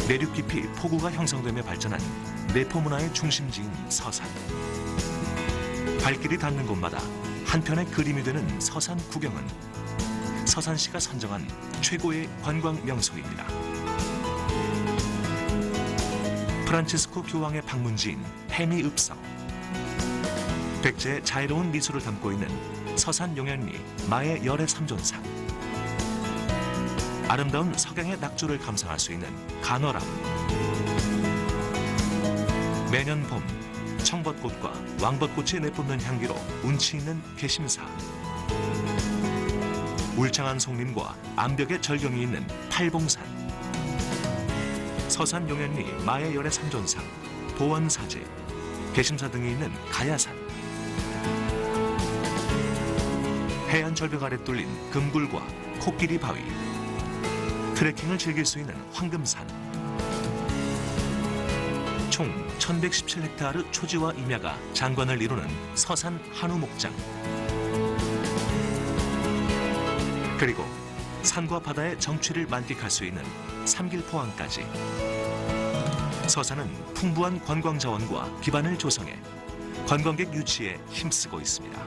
내륙 깊이 포구가 형성되며 발전한 내포문화의 중심지인 서산. 발길이 닿는 곳마다 한편의 그림이 되는 서산 구경은 서산시가 선정한 최고의 관광 명소입니다. 프란치스코 교황의 방문지인 해미읍성. 백제의 자애로운 미술을 담고 있는 서산 용현리 마의 열애 삼존상. 아름다운 석양의 낙조를 감상할 수 있는 간어람. 매년 봄 청벚꽃과 왕벚꽃이 내뿜는 향기로 운치 있는 개심사. 울창한 송림과 암벽의 절경이 있는 팔봉산. 서산 용현리 마의 열애 삼존상, 도원사제, 개심사 등이 있는 가야산. 해안 절벽 아래 뚫린 금굴과 코끼리 바위. 트레킹을 즐길 수 있는 황금산. 총 1117헥타르 초지와 임야가 장관을 이루는 서산 한우목장. 그리고 산과 바다의 정취를 만끽할 수 있는 삼길포항까지. 서산은 풍부한 관광 자원과 기반을 조성해 관광객 유치에 힘쓰고 있습니다.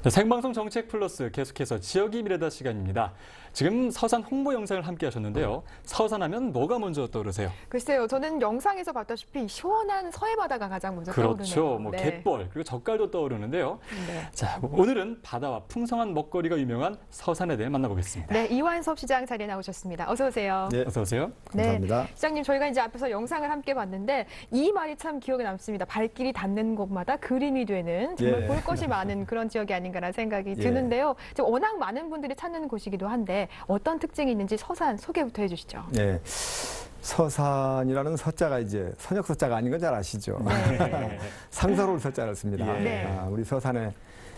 생방송 정책 플러스 계속해서 지역이 미래다 시간입니다. 지금 서산 홍보 영상을 함께 하셨는데요. 서산하면 뭐가 먼저 떠오르세요? 글쎄요. 저는 영상에서 봤다시피 시원한 서해 바다가 가장 먼저 떠오르네요. 그렇죠. 뭐 갯벌 그리고 젓갈도 떠오르는데요. 네. 자, 오늘은 바다와 풍성한 먹거리가 유명한 서산에 대해 만나보겠습니다. 네, 이완섭 시장 자리에 나오셨습니다. 어서 오세요. 네, 어서 오세요. 감사합니다. 네, 시장님 저희가 이제 앞에서 영상을 함께 봤는데 이 말이 참 기억에 남습니다. 발길이 닿는 곳마다 그림이 되는 정말 예. 볼 것이 많은 그런 지역이 아닌가라는 생각이 드는데요. 지금 워낙 많은 분들이 찾는 곳이기도 한데 어떤 특징이 있는지 서산 소개부터 해주시죠. 네. 서산이라는 서자가 이제 선역 서자가 아닌 건 잘 아시죠? 네. 상서로울 서자를 씁니다. 네. 우리 서산에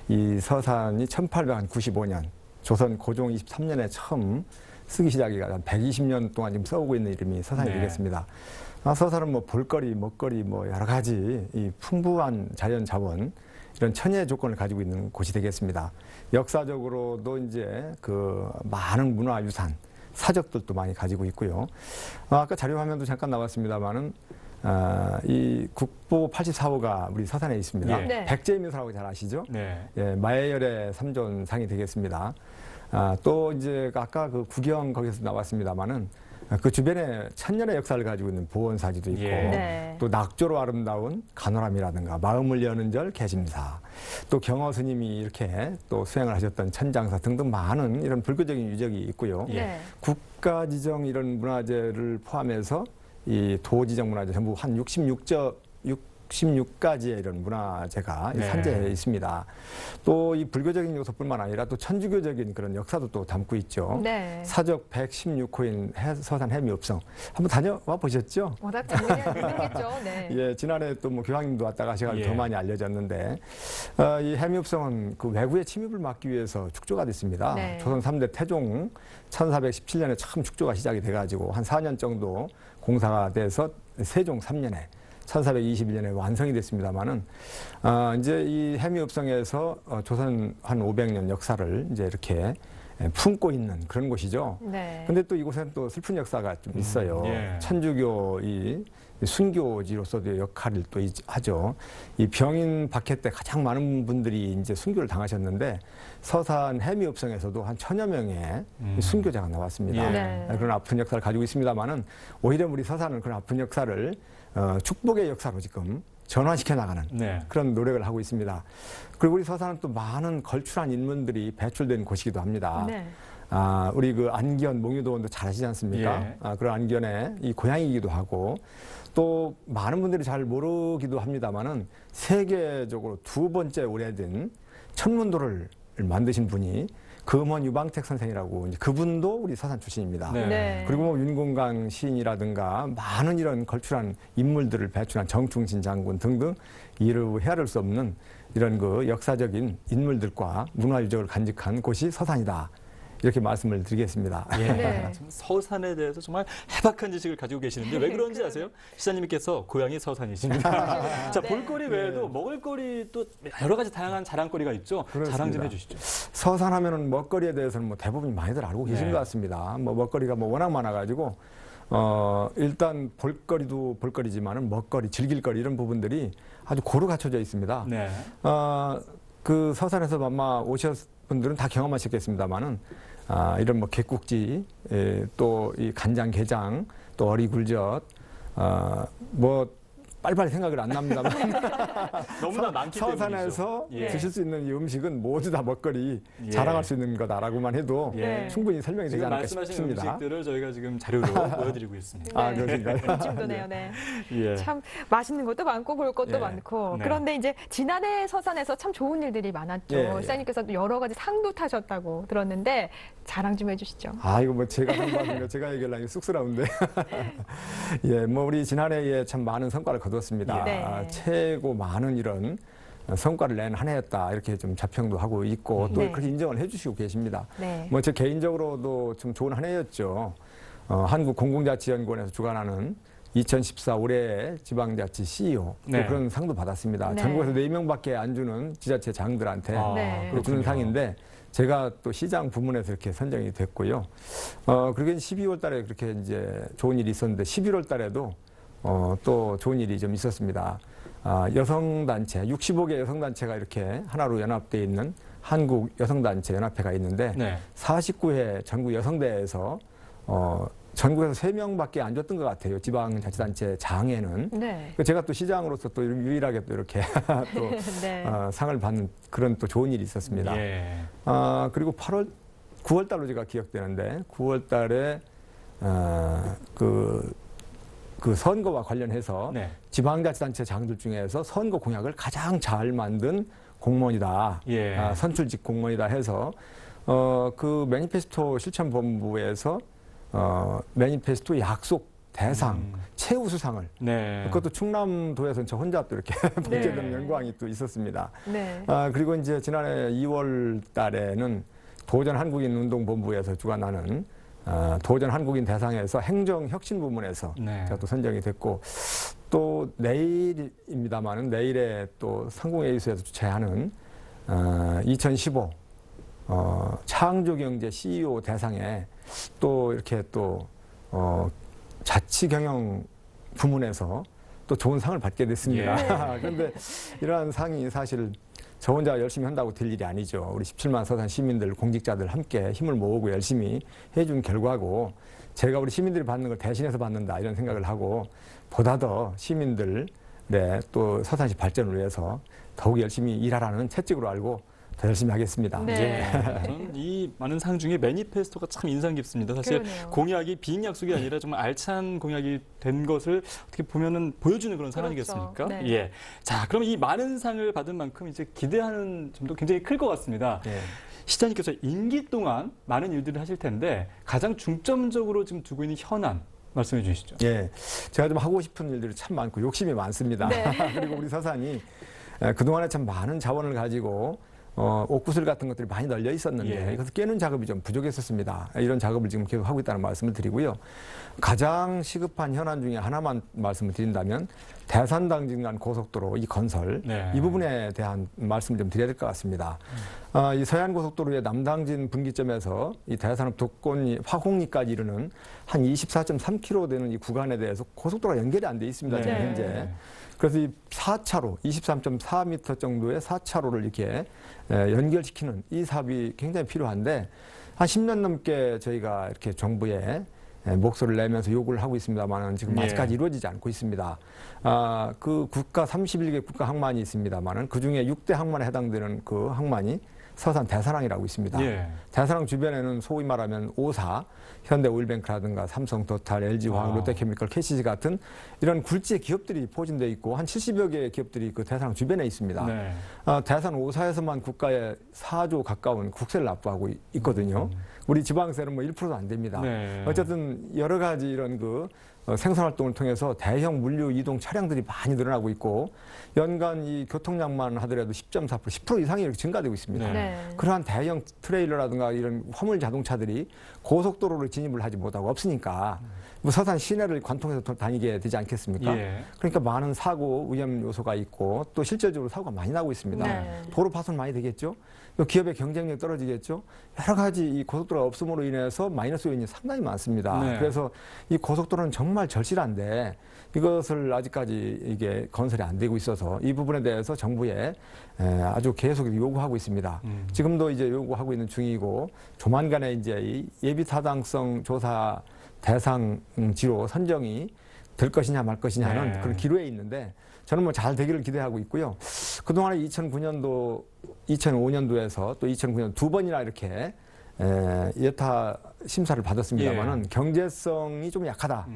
이 서산이 1895년 조선 고종 23년에 처음 쓰기 시작이가 한 120년 동안 지금 써오고 있는 이름이 서산이 되겠습니다. 서산은 뭐 볼거리, 먹거리 뭐 여러 가지 이 풍부한 자연 자원 이런 천혜의 조건을 가지고 있는 곳이 되겠습니다. 역사적으로도 이제 그 많은 문화유산, 사적들도 많이 가지고 있고요. 아까 자료 화면도 잠깐 나왔습니다만은 이 국보 84호가 우리 서산에 있습니다. 네. 백제미술하고 잘 아시죠? 네. 예, 마의열의 삼존상이 되겠습니다. 또 이제 아까 그 구경 거기서 나왔습니다만은 그 주변에 천년의 역사를 가지고 있는 보원사지도 있고 네. 또 낙조로 아름다운 간호람이라든가 마음을 여는 절 개심사 또 경허 스님이 이렇게 또 수행을 하셨던 천장사 등등 많은 이런 불교적인 유적이 있고요. 네. 국가지정 이런 문화재를 포함해서 이 도지정 문화재 전부 한 66가지의 이런 문화재가 산재해 있습니다. 또 이 불교적인 요소뿐만 아니라 또 천주교적인 그런 역사도 또 담고 있죠. 네. 사적 116호인 서산 해미읍성 한번 다녀와 보셨죠? 워낙 장면이겠죠. 네. 예, 지난해 또 뭐 교황님도 왔다 가셔가지고 더 많이 알려졌는데 이 해미읍성은 그 외구의 침입을 막기 위해서 축조가 됐습니다. 네. 조선 3대 태종 1417년에 처음 축조가 시작이 돼가지고 한 4년 정도 공사가 돼서 세종 3년에 1421년에 완성이 됐습니다만은 이제 이 해미읍성에서 조선 한 500년 역사를 이제 이렇게 품고 있는 그런 곳이죠. 네. 근데 또 이곳에는 또 슬픈 역사가 좀 있어요. 천주교 이 순교지로서도 역할을 또 하죠. 이 병인 박해 때 가장 많은 분들이 이제 순교를 당하셨는데 서산 해미읍성에서도 한 1000여 명의 순교자가 나왔습니다. 네. 그런 아픈 역사를 가지고 있습니다만은 오히려 우리 서산은 그런 아픈 역사를 축복의 역사로 지금 전환시켜 나가는 그런 노력을 하고 있습니다. 그리고 우리 서산은 또 많은 걸출한 인문들이 배출된 곳이기도 합니다. 네. 우리 그 안견 몽유도원도 잘 아시지 않습니까? 그런 안견의 이 고향이기도 하고 또 많은 분들이 잘 모르기도 합니다만은 세계적으로 두 번째 오래된 천문도를 만드신 분이 금원 유방택 선생이라고 그분도 우리 서산 출신입니다. 네. 그리고 뭐 윤공강 시인이라든가 많은 이런 걸출한 인물들을 배출한 정충신 장군 등등 이루 헤아릴 수 없는 이런 그 역사적인 인물들과 문화유적을 간직한 곳이 서산이다. 이렇게 말씀을 드리겠습니다. 예. 네. 참 서산에 대해서 정말 해박한 지식을 가지고 계시는데 왜 그런지 아세요? 시장님께서 고향이 서산이십니다. 자, 네. 볼거리 외에도 먹을거리 또 여러 가지 다양한 자랑거리가 있죠. 자랑 좀 그렇습니다. 해주시죠. 서산 하면은 먹거리에 대해서는 뭐 대부분 많이들 알고 계신 네. 것 같습니다. 뭐 먹거리가 뭐 워낙 많아가지고 일단 볼거리도 볼거리지만은 먹거리, 즐길거리 이런 부분들이 아주 고루 갖춰져 있습니다. 네. 그 서산에서 아마 오셨 분들은 다 경험하셨겠습니다만은 이런 뭐 갯국지, 또 이 간장게장, 또 어리굴젓, 뭐 빨리빨리 생각을 안 납니다만 너무나 많기 때문이죠. 서산에서 예. 드실 수 있는 이 음식은 모두 다 먹거리 예. 자랑할 수 있는 거다라고만 해도 예. 충분히 설명이 되지 지금 않을까 말씀하신 싶습니다. 음식들을 저희가 지금 자료로 보여드리고 있습니다. 아, 그러신가요? 찜도네요. 네. 예. 참 맛있는 것도 많고 볼 것도 예. 많고 네. 그런데 이제 지난해 서산에서 참 좋은 일들이 많았죠. 예, 예. 시장님께서 여러 가지 상도 타셨다고 들었는데 자랑 좀 해주시죠. 아, 이거 뭐 제가 한 말인데 제가 얘기하려니 쑥스러운데. 예, 뭐 우리 지난해에 참 많은 성과를 거뒀습니다. 네. 최고 많은 이런 성과를 낸 한 해였다. 이렇게 좀 자평도 하고 있고 또 네. 그렇게 인정을 해주시고 계십니다. 네. 뭐 제 개인적으로도 좀 좋은 한 해였죠. 한국공공자치연구원에서 주관하는 2014 올해 지방자치 CEO 네. 또 그런 상도 받았습니다. 네. 전국에서 4명밖에 안 주는 지자체장들한테 네. 주는 상인데 제가 또 시장 부문에서 이렇게 선정이 됐고요. 그리고 12월 달에 그렇게 이제 좋은 일이 있었는데 11월 달에도 또 좋은 일이 좀 있었습니다. 여성단체, 65개 여성단체가 이렇게 하나로 연합되어 있는 한국 여성단체 연합회가 있는데 네. 49회 전국 여성대회에서 전국에서 3명밖에 안 줬던 것 같아요. 지방자치단체 장에는. 네. 제가 또 시장으로서 또 유일하게 또 이렇게 또 네. 상을 받는 그런 또 좋은 일이 있었습니다. 예. 그리고 9월 달로 제가 기억되는데 9월 달에 그 선거와 관련해서 네. 지방자치단체 장들 중에서 선거 공약을 가장 잘 만든 공무원이다. 예. 선출직 공무원이다 해서 그 매니페스토 실천본부에서 매니페스토 약속 대상 최우수상을 네. 그것도 충남도에서 저 혼자 또 이렇게 받게 네. 되는 영광이 또 있었습니다. 네. 그리고 이제 지난해 2월 달에는 도전 한국인 운동본부에서 주관하는 도전 한국인 대상에서 행정혁신 부문에서 네. 제가 또 선정이 됐고 또 내일입니다만은 내일에 또 상공회의소에서 주최하는 2015 창조경제 CEO 대상에 또 이렇게 또 자치경영 부문에서 또 좋은 상을 받게 됐습니다. 예. 그런데 이러한 상이 사실 저 혼자 열심히 한다고 될 일이 아니죠. 우리 17만 서산 시민들, 공직자들 함께 힘을 모으고 열심히 해준 결과고 제가 우리 시민들이 받는 걸 대신해서 받는다 이런 생각을 하고 보다 더 시민들 또 서산시 발전을 위해서 더욱 열심히 일하라는 채찍으로 알고 더 열심히 하겠습니다. 네. 예. 저는 이 많은 상 중에 매니페스토가 참 인상 깊습니다. 사실 그러네요. 공약이 빈 약속이 아니라 정말 알찬 공약이 된 것을 어떻게 보면은 보여주는 그런 상 그렇죠. 아니겠습니까? 네. 예. 자, 그럼 이 많은 상을 받은 만큼 이제 기대하는 점도 굉장히 클 것 같습니다. 예. 시장님께서 임기 동안 많은 일들을 하실 텐데 가장 중점적으로 지금 두고 있는 현안 말씀해 주시죠. 예, 제가 좀 하고 싶은 일들이 참 많고 욕심이 많습니다. 네. 그리고 우리 서산이 그동안에 참 많은 자원을 가지고 옥구슬 같은 것들이 많이 널려 있었는데 예. 이것을 깨는 작업이 좀 부족했었습니다. 이런 작업을 지금 계속 하고 있다는 말씀을 드리고요. 가장 시급한 현안 중에 하나만 말씀을 드린다면 대산당진간 고속도로 이 건설 네. 이 부분에 대한 말씀을 좀 드려야 될 것 같습니다. 이 서해안고속도로의 남당진 분기점에서 이 대산업 독권이 화곡리까지 이르는 한 24.3km 되는 이 구간에 대해서 고속도로가 연결이 안 돼 있습니다. 지금 네. 현재. 그래서 이 4차로, 23.4m 정도의 4차로를 이렇게 연결시키는 이 사업이 굉장히 필요한데 한 10년 넘게 저희가 이렇게 정부에 목소리를 내면서 요구를 하고 있습니다만 지금 예. 아직까지 이루어지지 않고 있습니다. 그 국가 31개 국가 항만이 있습니다만 그 중에 6대 항만에 해당되는 그 항만이 서산 대산항이라고 있습니다. 예. 대산항 주변에는 소위 말하면 5사, 현대오일뱅크라든가 삼성토탈, LG화학, 롯데케미컬, KCC 같은 이런 굴지의 기업들이 포진되어 있고 한 70여 개의 기업들이 그 대산항 주변에 있습니다. 네. 대산 5사에서만 국가에 4조 가까운 국세를 납부하고 있거든요. 우리 지방세는 뭐 1%도 안 됩니다. 네. 어쨌든 여러 가지 이런 그 생산 활동을 통해서 대형 물류 이동 차량들이 많이 늘어나고 있고 연간 이 교통량만 하더라도 10.4%, 10% 이상이 이렇게 증가되고 있습니다. 네. 그러한 대형 트레일러라든가 이런 화물 자동차들이 고속도로를 진입을 하지 못하고 없으니까 뭐 서산 시내를 관통해서 다니게 되지 않겠습니까? 예. 그러니까 많은 사고 위험 요소가 있고 또 실질적으로 사고가 많이 나고 있습니다. 네. 도로 파손 많이 되겠죠. 또 기업의 경쟁력이 떨어지겠죠. 여러 가지 이 고속도로가 없음으로 인해서 마이너스 요인이 상당히 많습니다. 네. 그래서 이 고속도로는 정말 절실한데 이것을 아직까지 이게 건설이 안 되고 있어서 이 부분에 대해서 정부에 아주 계속 요구하고 있습니다. 지금도 이제 요구하고 있는 중이고 조만간에 이제 이 예비 타당성 조사 대상지로 선정이 될 것이냐 말 것이냐 하는 네. 그런 기로에 있는데 저는 뭐 잘 되기를 기대하고 있고요. 그동안에 2009년도, 2005년도에서 또 2009년 두 번이나 이렇게 예타 심사를 받았습니다만은 경제성이 좀 약하다.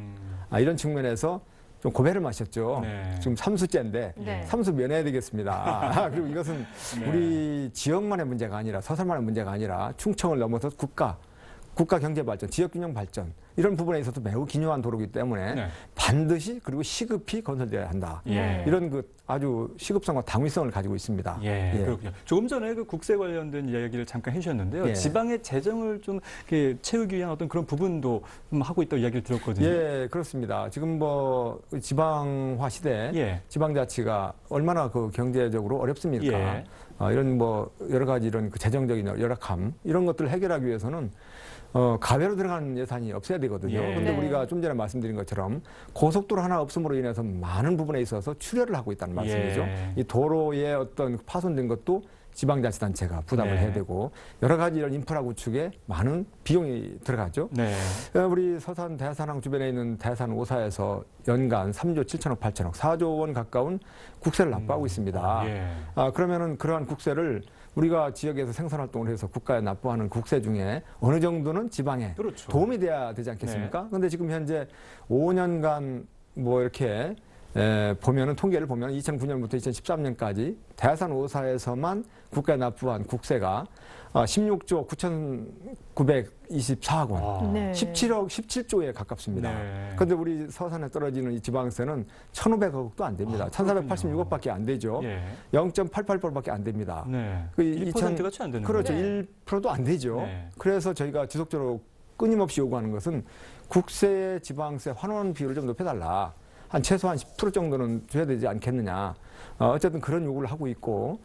이런 측면에서 좀 고배를 마셨죠. 네. 지금 삼수째인데 네. 삼수 면해야 되겠습니다. 그리고 이것은 네. 우리 지역만의 문제가 아니라 서산만의 문제가 아니라 충청을 넘어서 국가 경제 발전, 지역 균형 발전 이런 부분에 있어서 매우 기묘한 도로이기 때문에 네. 반드시 그리고 시급히 건설돼야 한다. 예. 이런 그 아주 시급성과 당위성을 가지고 있습니다. 예, 그렇군요. 조금 전에 그 국세 관련된 이야기를 잠깐 해주셨는데요. 예. 지방의 재정을 좀 이렇게 채우기 위한 어떤 그런 부분도 좀 하고 있다고 이야기를 들었거든요. 예, 그렇습니다. 지금 뭐 지방화 시대, 예. 지방자치가 얼마나 그 경제적으로 어렵습니까? 예. 이런 뭐 여러 가지 이런 그 재정적인 열악함 이런 것들을 해결하기 위해서는 가외로 들어가는 예산이 없어야 되거든요. 예. 근데 네. 우리가 좀 전에 말씀드린 것처럼 고속도로 하나 없음으로 인해서 많은 부분에 있어서 출혈을 하고 있다는 말씀이죠. 예. 이 도로의 어떤 파손된 것도 지방자치단체가 부담을 네. 해야 되고 여러 가지 이런 인프라 구축에 많은 비용이 들어가죠. 네. 우리 서산 대산항 주변에 있는 대산 5사에서 연간 3조 7천억 8천억 4조 원 가까운 국세를 납부하고 있습니다. 예. 그러면은 그러한 국세를 우리가 지역에서 생산 활동을 해서 국가에 납부하는 국세 중에 어느 정도는 지방에 그렇죠. 도움이 돼야 되지 않겠습니까? 그런데 지금 현재 5년간 뭐 이렇게 보면은 통계를 보면 2009년부터 2013년까지 대산 5사에서만 국가에 납부한 국세가 16조 9,924억 원. 아. 네. 17조에 가깝습니다. 네. 그런데 우리 서산에 떨어지는 이 지방세는 1,500억도 안 됩니다. 1,486억밖에 안 되죠. 예. 0.88%밖에 안 됩니다. 네. 그 1%가 채 안 되는 그렇죠. 거예요. 1%도 안 되죠. 네. 그래서 저희가 지속적으로 끊임없이 요구하는 것은 국세, 지방세 환원 비율을 좀 높여달라. 최소한 10% 정도는 줘야 되지 않겠느냐. 어쨌든 그런 요구를 하고 있고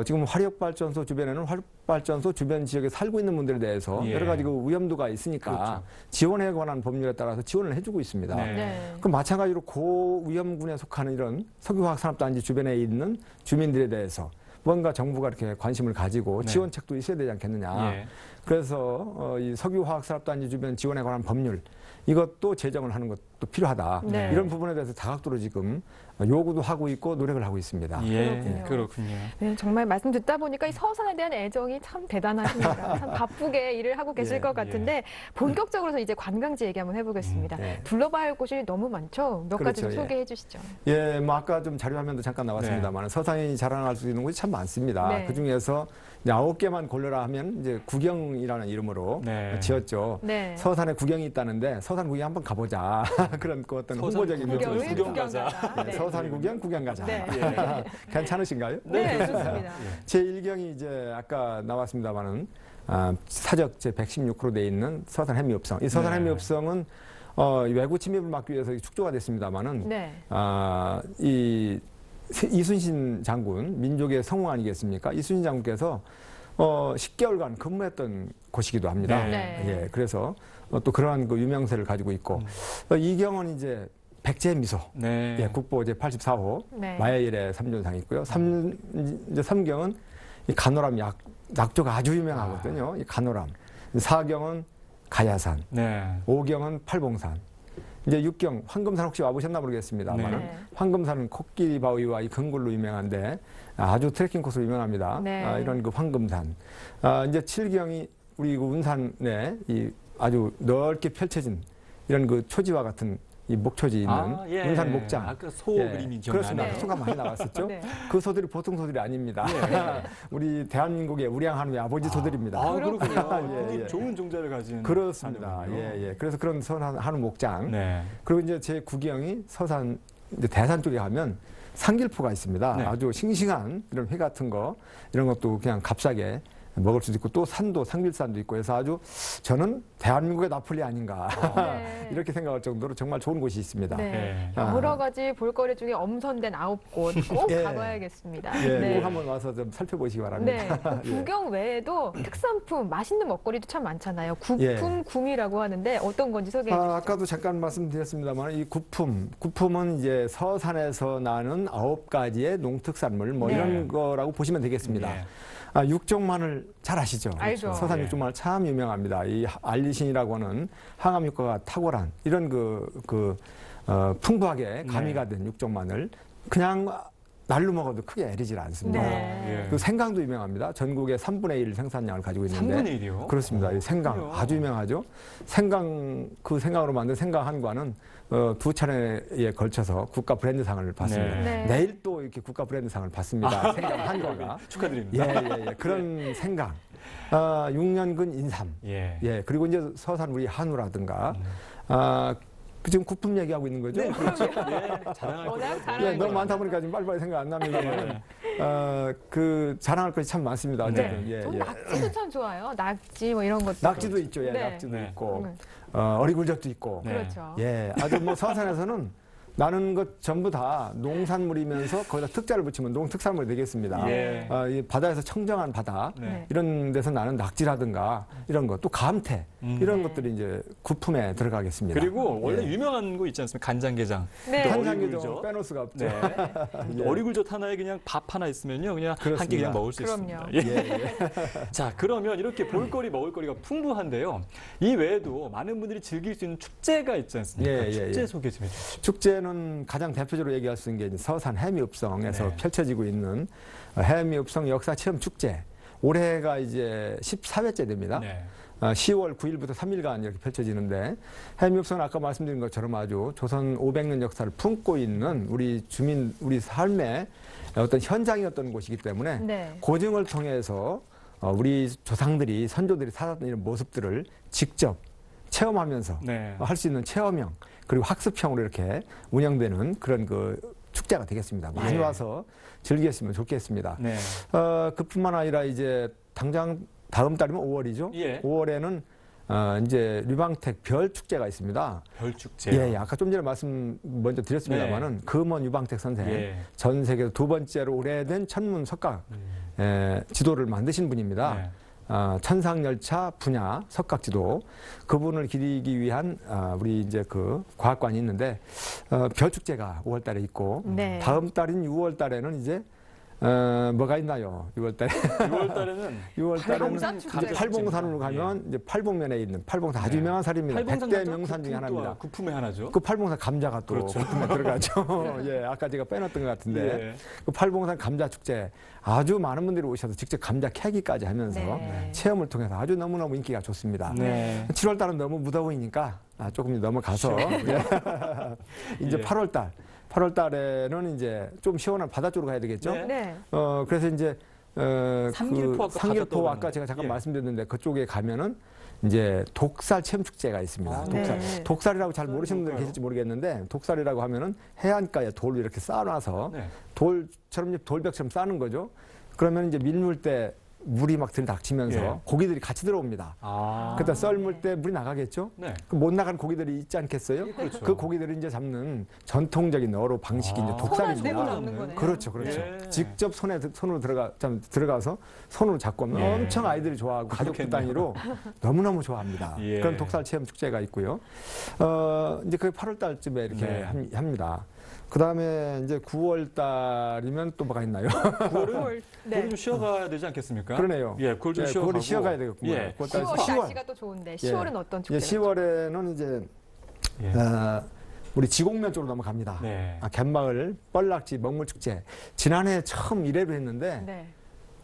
지금 화력발전소 주변에는 화력발전소 주변 지역에 살고 있는 분들에 대해서 예. 여러 가지 그 위험도가 있으니까 그렇죠. 지원에 관한 법률에 따라서 지원을 해주고 있습니다. 네. 네. 그럼 마찬가지로 고위험군에 속하는 이런 석유화학산업단지 주변에 있는 주민들에 대해서 뭔가 정부가 이렇게 관심을 가지고 네. 지원책도 있어야 되지 않겠느냐. 예. 그래서 이 석유화학산업단지 주변 지원에 관한 법률 이것도 제정을 하는 것도 필요하다. 네. 이런 부분에 대해서 다각도로 지금 요구도 하고 있고 노력을 하고 있습니다. 예. 그렇군요. 그렇군요. 네, 정말 말씀 듣다 보니까 이 서산에 대한 애정이 참 대단하십니다. 참 바쁘게 일을 하고 계실 예, 것 같은데 본격적으로 이제 관광지 얘기 한번 해보겠습니다. 네. 둘러봐야 할 곳이 너무 많죠. 몇 가지 좀 그렇죠, 예. 소개해 주시죠. 예, 뭐 아까 좀 자료화면도 잠깐 나왔습니다만 서산이 자랑할 수 있는 곳이 참 많습니다. 네. 그 중에서 9개만 골라라 하면 이제 구경이라는 이름으로 네. 지었죠. 네. 서산에 구경이 있다는데 서산 구경 한번 가보자. 그런 그 어떤 서산 홍보적인 구경, 요소가 구경 있습니다. 가자. 네, 서산 구경 가자. 네. 괜찮으신가요? 네, 좋습니다. 제 1경이 이제 아까 나왔습니다만은 사적 제 116호로 돼 있는 서산 해미읍성. 이 서산 네. 해미읍성은 외구 침입을 막기 위해서 축조가 됐습니다만은 네. 이 이순신 장군 민족의 성웅 아니겠습니까? 이순신 장군께서 10개월간 근무했던 곳이기도 합니다. 네. 예, 그래서 또 그러한 그 유명세를 가지고 있고 이경은 이제 백제미소. 네. 예, 국보 제 84호 네. 마야일의 3존상이 있고요. 이제 3경은 이 간호람 약조가 아주 유명하거든요. 이 간호람. 4경은 가야산. 네. 5경은 팔봉산. 이제 6경 황금산 혹시 와보셨나 모르겠습니다만 네. 황금산은 코끼리 바위와 이 근골로 유명한데 아주 트레킹 코스로 유명합니다. 네. 이런 그 황금산. 이제 7경이 우리 그 운산에 이 아주 넓게 펼쳐진 이런 그 초지와 같은 이 목초지 있는 예. 운산 목장. 아까 소 그림이 기억나네요. 그렇습니다. 네. 소가 많이 나왔었죠. 네. 그 소들이 보통 소들이 아닙니다. 예. 우리 대한민국의 우량 한우의 아버지 소들입니다. 아, 그렇군요. 예, 굉장히 예. 좋은 종자를 가진 그렇습니다. 한우군요. 예, 예. 그래서 그런 한우 목장. 네. 그리고 이제 제 구경이 서산, 이제 대산 쪽에 가면 상길포가 있습니다. 네. 아주 싱싱한 이런 회 같은 거, 이런 것도 그냥 값싸게 먹을 수도 있고, 또 산도, 상길산도 있고 해서 아주 저는 대한민국의 나폴리 아닌가. 네. 이렇게 생각할 정도로 정말 좋은 곳이 있습니다. 네. 예. 여러 가지 볼거리 중에 엄선된 9곳 꼭 예. 가봐야겠습니다. 예, 네. 꼭 한번 와서 좀 살펴보시기 네. 바랍니다. 그 구경 외에도 특산품, 맛있는 먹거리도 참 많잖아요. 예. 구품, 구미라고 하는데 어떤 건지 소개해 주시죠. 아까도 잠깐 말씀드렸습니다만 이 구품은 이제 서산에서 나는 9가지의 농특산물 뭐 네. 이런 거라고 보시면 되겠습니다. 네. 육종마늘 잘 아시죠? 알죠. 서산 예. 육종마늘 참 유명합니다. 이 알리신이라고 하는 항암 효과가 탁월한 이런 풍부하게 가미가 된 육종마늘 그냥 날로 먹어도 크게 애리질 않습니다. 네. 예. 그 생강도 유명합니다. 전국의 3분의 1 생산량을 가지고 있는데 3분의 1이요? 그렇습니다. 이 생강 그래요? 아주 유명하죠. 그 생강으로 만든 생강 한 관은 2차례에 걸쳐서 국가 브랜드상을 받습니다. 네. 네. 내일 또 이렇게 국가 브랜드상을 받습니다. 생강 한 관가. 축하드립니다. 예. 그런 생강. 6년근 인삼. 예. 예. 그리고 이제 서산 우리 한우라든가. 지금 구품 얘기하고 있는 거죠? 네, 그렇죠. 예, 자랑할 워낙 거. 자랑할 예, 너무 거. 많다 보니까 지금 빨리빨리 생각 안 납니다만, 예. 그 자랑할 것이 참 많습니다. 어쨌든. 네. 예, 전 예. 낙지도 참 좋아요. 낙지 뭐 이런 것도. 낙지도 있죠. 예, 네. 낙지도 네. 있고, 음. 어리굴젓도 있고. 네. 그렇죠. 예, 아주 뭐 서산에서는 나는 것 전부 다 농산물이면서 거기다 특자를 붙이면 농특산물이 되겠습니다. 예. 이 바다에서 청정한 바다 네. 이런 데서 나는 낙지라든가 이런 것, 또 감태 이런 네. 것들이 이제 구품에 들어가겠습니다. 그리고 원래 예. 유명한 거 있지 않습니까? 간장게장. 네. 한장기도 어리굴젓. 빼놓을 수가 없죠. 네. 예. 어리굴젓 하나에 그냥 밥 하나 있으면요, 그냥 한 끼 그렇습니다. 그냥 먹을 수 그럼요. 있습니다. 예. 예, 예. 자, 그러면 이렇게 볼거리, 먹을거리가 풍부한데요. 이 외에도 많은 분들이 즐길 수 있는 축제가 있지 않습니까? 예, 예, 축제 예. 소개 좀 해주시죠. 축제는 가장 대표적으로 얘기할 수 있는 게 이제 서산 해미읍성에서 네. 펼쳐지고 있는 해미읍성 역사체험 축제. 올해가 이제 14회째 됩니다. 네. 10월 9일부터 3일간 이렇게 펼쳐지는데 해미읍성은 아까 말씀드린 것처럼 아주 조선 500년 역사를 품고 있는 우리 주민, 우리 삶의 어떤 현장이었던 곳이기 때문에 네. 고증을 통해서 우리 조상들이, 선조들이 살았던 이런 모습들을 직접 체험하면서 네. 할 수 있는 체험형 그리고 학습형으로 이렇게 운영되는 그런 그 축제가 되겠습니다. 많이 예. 와서 즐겼으면 좋겠습니다. 네. 그뿐만 아니라 이제 당장 다음 달이면 5월이죠. 예. 5월에는 이제 류방택 별 축제가 있습니다. 별축제. 예, 아까 좀 전에 말씀 먼저 드렸습니다만은 금원 유방택 선생 예. 전 세계에서 두 번째로 오래된 천문 석각 지도를 만드신 분입니다. 네. 천상열차 분야 석각지도 그분을 기리기 위한 우리 이제 그 과학관이 있는데 별축제가 5월달에 있고 네. 다음 달인 6월달에는 이제 뭐가 있나요? 6월달에 6월달에는 팔봉산 축제. 이제 팔봉산으로 가면 이제 팔봉면에 있는 팔봉산 아주 유명한 살입니다. 팔봉산 100대 명산 중에 하나입니다. 구품의 하나죠. 그 팔봉산 감자가 또 그렇죠. 구품에 들어가죠. 예, 아까 제가 빼놨던 것 같은데 예. 그 팔봉산 감자 축제 아주 많은 분들이 오셔서 직접 감자 캐기까지 하면서 네. 체험을 통해서 아주 너무너무 인기가 좋습니다. 네. 7월 달은 너무 무더우니까 조금 넘어가서 예. 이제 예. 8월 달. 8월 달에는 이제 좀 시원한 바다 쪽으로 가야 되겠죠. 네. 네. 그래서 이제 상길포 아까 상길포 바다 아까 제가 잠깐 예. 말씀드렸는데 그쪽에 가면은 이제 독살 체험 축제가 있습니다. 아, 독살. 네. 독살이라고 잘 모르시는 분들 뭘까요? 계실지 모르겠는데 독살이라고 하면은 해안가에 돌을 이렇게 쌓아놔서 네. 돌처럼 이제 돌벽처럼 쌓는 거죠. 그러면 이제 밀물 때 물이 막 들이닥치면서 예. 고기들이 같이 들어옵니다. 아. 그때 썰물 때 물이 나가겠죠? 네. 그 못 나간 고기들이 있지 않겠어요? 그렇죠. 그 고기들을 이제 잡는 전통적인 어로 방식이 이제 아. 손안 독살입니다. 대고 잡는 거네요. 그렇죠, 그렇죠. 예. 직접 손으로 들어가서 손으로 잡고 하면 예. 엄청 아이들이 좋아하고 가족들 그렇겠네요. 단위로 너무너무 좋아합니다. 예. 그런 독살 체험 축제가 있고요. 이제 그게 8월 달쯤에 이렇게 네. 합니다. 그 다음에 이제 9월 달이면 또 뭐가 있나요? 9월은 네. 좀 쉬어가야 되지 않겠습니까? 그러네요. 예, 9월 좀 예, 쉬어가고. 9월이 쉬어가야 되겠군요. 예. 9월 달 10월 10월. 날씨가 또 좋은데 10월은 어떤 축제? 이제 10월에는 이제 예. 우리 지곡면 쪽으로 넘어갑니다. 네. 갯마을 뻘락지 먹물축제. 지난해 처음 1회로 했는데 네.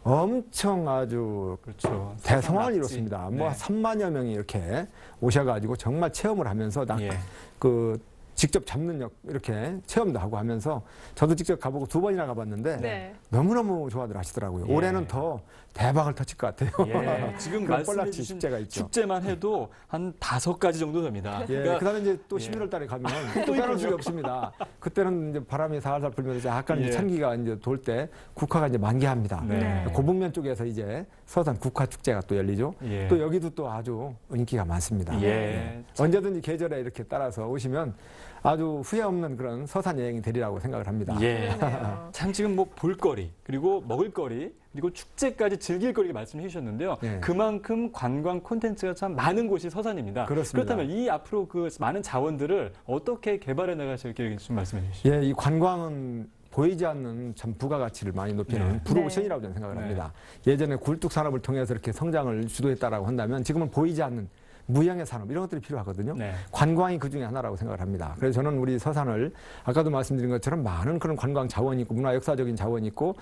엄청 아주 그렇죠. 대성황을 낙지. 이뤘습니다. 뭐 네. 3만여 명이 이렇게 오셔가지고 정말 체험을 하면서 예. 그 직접 잡는 이렇게 체험도 하고 하면서 저도 직접 가보고 2번이나 가봤는데 네. 너무너무 좋아들 하시더라고요. 예. 올해는 더 대박을 터칠 것 같아요. 예, 지금 그런 말씀해 뻘락치 주신 축제가 있죠. 축제만 해도 한 5가지 정도 됩니다. 예, 그러니까 그다음에 이제 또 예. 11월 달에 가면 또 다른 수가 없습니다. 그때는 이제 바람이 살살 불면서 약간 예. 이제 찬기가 이제 돌 때 국화가 이제 만개합니다. 네. 고북면 쪽에서 이제 서산 국화 축제가 또 열리죠. 예. 또 여기도 또 아주 인기가 많습니다. 예. 언제든지 계절에 이렇게 따라서 오시면 아주 후회 없는 그런 서산 여행이 되리라고 생각을 합니다. 예. 그러네요. 참 지금 뭐 볼거리 그리고 먹을거리 그리고 축제까지 즐길거리 말씀해 주셨는데요. 예. 그만큼 관광 콘텐츠가 참 많은 곳이 서산입니다. 그렇습니다. 그렇다면 이 앞으로 그 많은 자원들을 어떻게 개발해 나가실 계획인지 좀 말씀해 주시죠. 예, 이 관광은 보이지 않는 참 부가가치를 많이 높이는 네. 브로오션이라고 저는 생각을 네. 합니다. 예전에 굴뚝 산업을 통해서 이렇게 성장을 주도했다라고 한다면 지금은 보이지 않는 무형의 산업 이런 것들이 필요하거든요. 네. 관광이 그 중에 하나라고 생각을 합니다. 그래서 저는 우리 서산을 아까도 말씀드린 것처럼 많은 그런 관광 자원이 있고 문화 역사적인 자원이 있고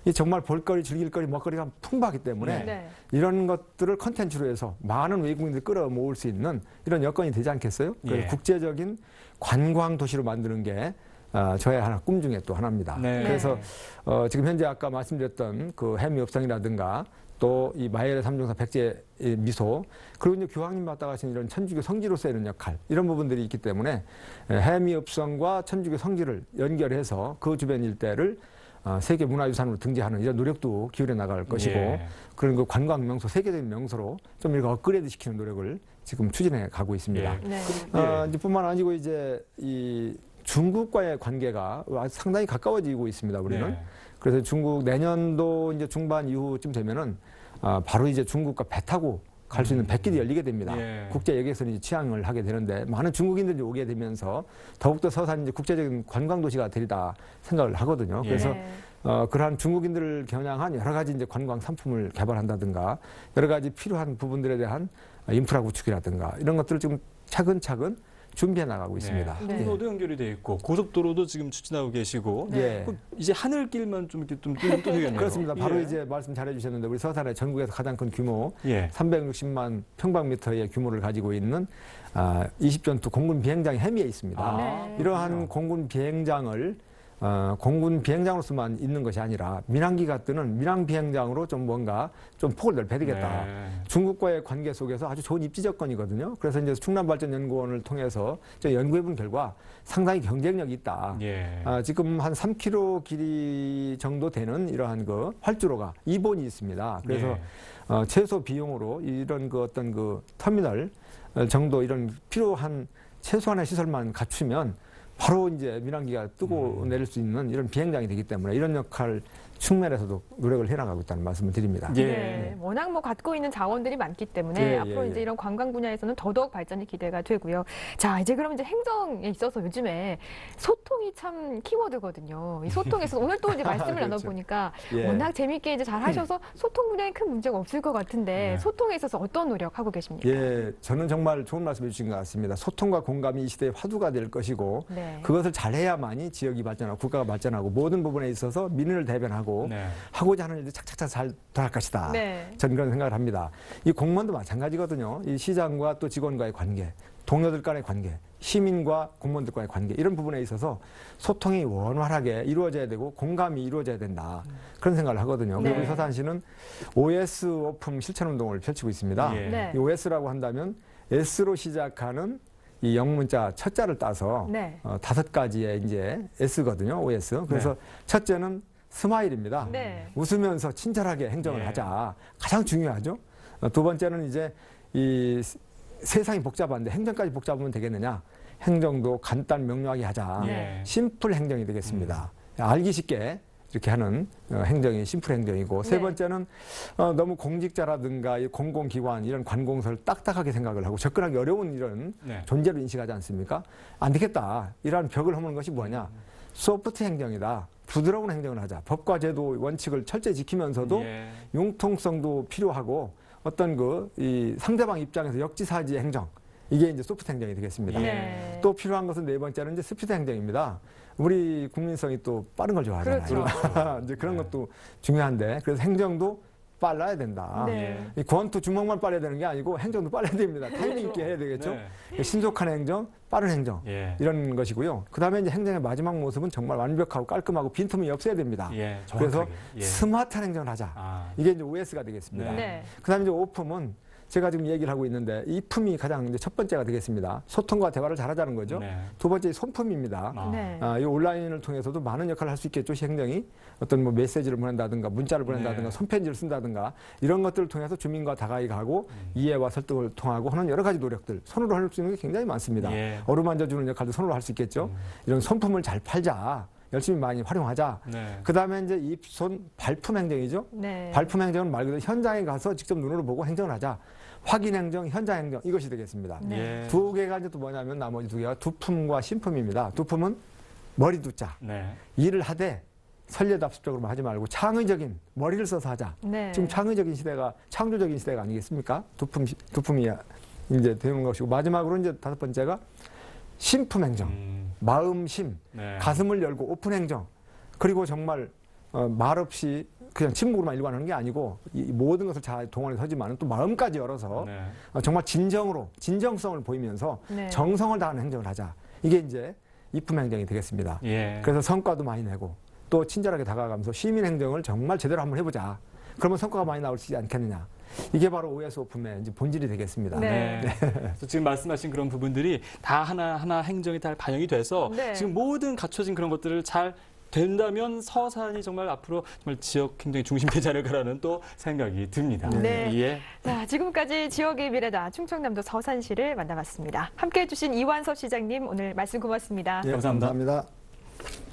이 정말 볼거리, 즐길거리, 먹거리가 풍부하기 때문에 네. 이런 것들을 컨텐츠로 해서 많은 외국인들이 끌어모을 수 있는 이런 여건이 되지 않겠어요? 그래서 예. 국제적인 관광 도시로 만드는 게 저의 하나 꿈 중에 또 하나입니다. 네. 그래서 지금 현재 아까 말씀드렸던 그 해미업성이라든가 또 이 마엘의 삼중사 백제 미소 그리고 이제 교황님 맡아 가신 이런 천주교 성지로서의 이런 역할 이런 부분들이 있기 때문에 해미업성과 천주교 성지를 연결해서 그 주변 일대를 세계 문화유산으로 등재하는 이런 노력도 기울여 나갈 것이고 예. 그런 그 관광 명소 세계적인 명소로 좀 이렇게 업그레이드 시키는 노력을 지금 추진해 가고 있습니다. 예. 네. 이제 뿐만 아니고 이제 이 중국과의 관계가 상당히 가까워지고 있습니다. 우리는. 네. 그래서 중국 내년도 이제 중반 이후쯤 되면은 바로 이제 중국과 배 타고 갈 수 있는 백길이 열리게 됩니다. 예. 국제 여객선이 취항을 하게 되는데 많은 중국인들이 오게 되면서 더욱더 서산이 이제 국제적인 관광 도시가 되리다 생각을 하거든요. 그래서 네. 그러한 중국인들을 겨냥한 여러 가지 이제 관광 상품을 개발한다든가 여러 가지 필요한 부분들에 대한 인프라 구축이라든가 이런 것들을 지금 차근차근 준비해 나가고 있습니다. 네. 항로도 연결이 돼 있고 고속도로도 지금 추진하고 계시고 예. 그 이제 하늘길만 좀 이렇게 좀 되겠네요. 그렇습니다. 바로 예. 이제 말씀 잘해 주셨는데 우리 서산의 전국에서 가장 큰 규모 예. 360만 평방미터의 규모를 가지고 있는 20전투 공군 비행장이 해미에 있습니다. 아, 네. 이러한 공군 비행장을 공군 비행장으로서만 있는 것이 아니라 민항기가 뜨는 민항 비행장으로 좀 뭔가 좀 폭을 넓혀야 되겠다. 네. 중국과의 관계 속에서 아주 좋은 입지 조건이거든요. 그래서 이제 충남발전연구원을 통해서 연구해본 결과 상당히 경쟁력이 있다. 예. 지금 한 3km 길이 정도 되는 이러한 그 활주로가 2본이 있습니다. 그래서 예. 최소 비용으로 이런 그 어떤 그 터미널 정도 이런 필요한 최소한의 시설만 갖추면 바로 이제 민항기가 뜨고 내릴 수 있는 이런 비행장이 되기 때문에 이런 역할 측면에서도 노력을 해나가고 있다는 말씀을 드립니다. 예. 네, 워낙 뭐 갖고 있는 자원들이 많기 때문에 예, 앞으로 예, 이제 예. 이런 관광 분야에서는 더더욱 발전이 기대가 되고요. 자, 이제 그럼 이제 행정에 있어서 요즘에 소통이 참 키워드거든요. 이 소통에서 오늘 또 이제 말씀을 그렇죠. 나눠보니까 예. 워낙 재밌게 이제 잘 하셔서 소통 분야에 큰 문제가 없을 것 같은데 네. 소통에 있어서 어떤 노력하고 계십니까? 예, 저는 정말 좋은 말씀 해주신 것 같습니다. 소통과 공감이 이 시대의 화두가 될 것이고 네. 그것을 잘해야만이 지역이 발전하고 국가가 발전하고 모든 부분에 있어서 민의를 대변하고 네. 하고자 하는 일이 착착착 잘 돌아갈 것이다. 네. 저는 그런 생각을 합니다. 이 공무원도 마찬가지거든요. 이 시장과 또 직원과의 관계, 동료들 간의 관계, 시민과 공무원들과의 관계 이런 부분에 있어서 소통이 원활하게 이루어져야 되고 공감이 이루어져야 된다. 그런 생각을 하거든요. 네. 그리고 우리 서산시는 OS 오품 실천운동을 펼치고 있습니다. 예. 네. 이 OS라고 한다면 S로 시작하는 이 영문자 첫 자를 따서 네. 5가지의 이제 S거든요. OS. 그래서 첫째는 스마일입니다. 네. 웃으면서 친절하게 행정을 예. 하자. 가장 중요하죠. 두 번째는 이제 이 세상이 복잡한데 행정까지 복잡하면 되겠느냐. 행정도 간단 명료하게 하자. 예. 심플 행정이 되겠습니다. 알기 쉽게 이렇게 하는 행정이 심플 행정이고 세 네. 번째는 너무 공직자라든가 이 공공기관 이런 관공서를 딱딱하게 생각을 하고 접근하기 어려운 이런 네. 존재로 인식하지 않습니까? 안 되겠다. 이러한 벽을 허무는 것이 뭐냐. 소프트 행정이다. 부드러운 행정을 하자. 법과 제도 원칙을 철저히 지키면서도 예. 융통성도 필요하고 어떤 이 상대방 입장에서 역지사지의 행정. 이게 이제 소프트 행정이 되겠습니다. 네. 또 필요한 것은 네 번째는 이제 스피드 행정입니다. 우리 국민성이 또 빠른 걸 좋아하잖아요. 그렇죠. 이제 그런 것도 중요한데 그래서 행정도 빨라야 된다. 네. 이 권투 주먹만 빨라야 되는 게 아니고 행정도 빨라야 됩니다. 타이밍 있게 해야 되겠죠. 네. 신속한 행정, 빠른 행정 예. 이런 것이고요. 그다음에 이제 행정의 마지막 모습은 정말 완벽하고 깔끔하고 빈틈이 없어야 됩니다. 예, 그래서 정확하게. 예. 스마트한 행정을 하자. 아, 이게 이제 OS가 되겠습니다. 네. 네. 그다음에 이제 오품은 제가 지금 얘기를 하고 있는데 이 품이 가장 이제 첫 번째가 되겠습니다. 소통과 대화를 잘하자는 거죠. 네. 두 번째 손품입니다. 아. 네. 이 온라인을 통해서도 많은 역할을 할 수 있겠죠. 행정이 어떤 뭐 메시지를 보낸다든가 문자를 보낸다든가 네. 손편지를 쓴다든가 이런 것들을 통해서 주민과 다가이 가고 이해와 설득을 통하고 하는 여러 가지 노력들 손으로 할 수 있는 게 굉장히 많습니다. 예. 어루만져주는 역할도 손으로 할 수 있겠죠. 이런 손품을 잘 팔자. 열심히 많이 활용하자. 네. 그다음에 이제 입손 발품 행정이죠. 네. 발품 행정은 말 그대로 현장에 가서 직접 눈으로 보고 행정을 하자. 확인 행정, 현장 행정 이것이 되겠습니다. 네. 예. 두 개가 이제 또 뭐냐면 나머지 두 개가 두품과 신품입니다. 두품은 머리 두자. 네. 일을 하되 선례답습적으로만 하지 말고 창의적인 머리를 써서 하자. 네. 지금 창의적인 시대가 창조적인 시대가 아니겠습니까? 두품이 이제 되는 것이고 마지막으로 이제 다섯 번째가 신품 행정, 마음심, 네. 가슴을 열고 오픈 행정. 그리고 정말 말 없이 그냥 침묵으로만 일관하는 게 아니고 이 모든 것을 잘 동원해서 하지만 또 마음까지 열어서 네. 정말 진정성을 보이면서 네. 정성을 다하는 행정을 하자. 이게 이제 이품 행정이 되겠습니다. 예. 그래서 성과도 많이 내고 또 친절하게 다가가면서 시민 행정을 정말 제대로 한번 해보자. 그러면 성과가 많이 나올 수 있지 않겠느냐. 이게 바로 OS 오품의 이제 본질이 되겠습니다. 네. 그래서 지금 말씀하신 그런 부분들이 다 하나하나 행정이 다 반영이 돼서 네. 지금 모든 갖춰진 그런 것들을 잘 된다면 서산이 정말 앞으로 정말 지역 행정의 중심되지 않을까라는 또 생각이 듭니다. 네. 예. 자, 지금까지 지역의 미래다 충청남도 서산시를 만나봤습니다. 함께해 주신 이완섭 시장님 오늘 말씀 고맙습니다. 예, 감사합니다. 감사합니다.